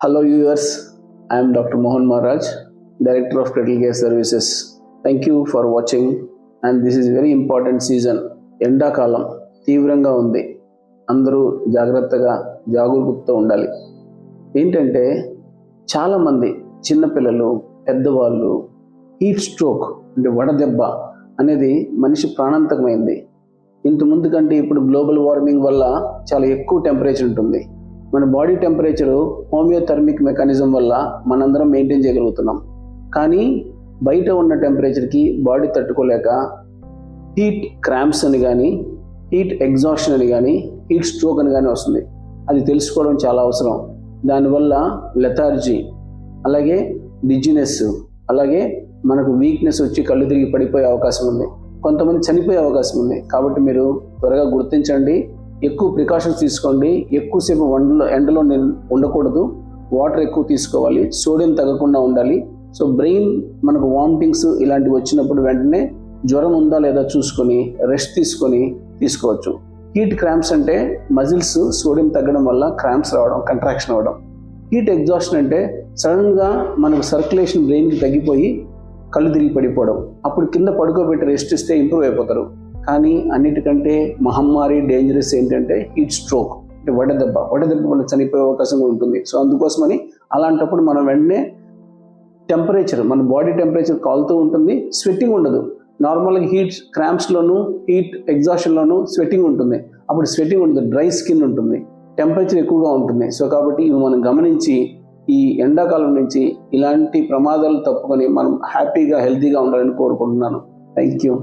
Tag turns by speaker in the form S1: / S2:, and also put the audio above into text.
S1: Hello viewers, I am Dr. Mohan Maharaj, Director of Critical Care Services. Thank you for watching, and this is very important season. ఎండాకాలం తీవ్రంగా ఉంది. అందరూ జాగ్రత్తగా జాగరూకతతో ఉండాలి. ఏంటంటే చాలామంది చిన్నపిల్లలు, పెద్దవాళ్ళు హీట్ స్ట్రోక్ అంటే వడదెబ్బ అనేది మనిషి ప్రాణాంతకమైంది. ఇంతకుముందు కంటే ఇప్పుడు గ్లోబల్ వార్మింగ్ వల్ల చాలా ఎక్కువ టెంపరేచర్ ఉంటుంది. మన బాడీ టెంపరేచరు హోమియోథర్మిక్ మెకానిజం వల్ల మనందరం మెయింటైన్ చేయగలుగుతున్నాం. కానీ బయట ఉన్న టెంపరేచర్కి బాడీ తట్టుకోలేక హీట్ క్రాంప్స్ అని కానీ, హీట్ ఎగ్జాషన్ అని కానీ, హీట్ స్ట్రోక్ అని కానీ వస్తుంది. అది తెలుసుకోవడం చాలా అవసరం. దానివల్ల లెథార్జీ, అలాగే డిజినెస్, అలాగే మనకు వీక్నెస్ వచ్చి కళ్ళు తిరిగి పడిపోయే అవకాశం ఉంది. కొంతమంది చనిపోయే అవకాశం ఉంది. కాబట్టి మీరు త్వరగా గుర్తించండి, ఎక్కువ ప్రికాషన్స్ తీసుకోండి. ఎక్కువసేపు ఎండలో ఉండకూడదు. వాటర్ ఎక్కువ తీసుకోవాలి. సోడియం తగ్గకుండా ఉండాలి. సో బ్రెయిన్ మనకు వామిటింగ్స్ ఇలాంటివి వచ్చినప్పుడు వెంటనే జ్వరం ఉందా లేదా చూసుకొని రెస్ట్ తీసుకోవచ్చు. హీట్ క్రాంప్స్ అంటే మజిల్స్ సోడియం తగ్గడం వల్ల క్రాంప్స్ రావడం, కంట్రాక్షన్ అవ్వడం. హీట్ ఎగ్జాషన్ అంటే సడన్గా మనకు సర్క్యులేషన్ బ్రెయిన్కి తగ్గిపోయి కళ్ళు తిరిగి పడిపోవడం. అప్పుడు కింద పడుకోబెట్టి రెస్ట్ ఇస్తే ఇంప్రూవ్ అయిపోతారు. కానీ అన్నిటికంటే మహమ్మారి డేంజరస్ ఏంటంటే హీట్ స్ట్రోక్ అంటే వడదెబ్బ వల్ల చనిపోయే అవకాశం ఉంటుంది. సో అందుకోసమని అలాంటప్పుడు మనం వెంటనే టెంపరేచర్, మన బాడీ టెంపరేచర్ కాలుతూ ఉంటుంది, స్వెట్టింగ్ ఉండదు. నార్మల్గా హీట్ క్రాంప్స్లోను, హీట్ ఎగ్జాషన్లోను స్వెట్టింగ్ ఉంటుంది. అప్పుడు స్వెట్టింగ్ ఉండదు, డ్రై స్కిన్ ఉంటుంది, టెంపరేచర్ ఎక్కువగా ఉంటుంది. సో కాబట్టి ఇవి మనం గమనించి ఈ ఎండాకాలం నుంచి ఇలాంటి ప్రమాదాలు తప్పుకొని మనం హ్యాపీగా, హెల్తీగా ఉండాలని కోరుకుంటున్నాను. Thank you.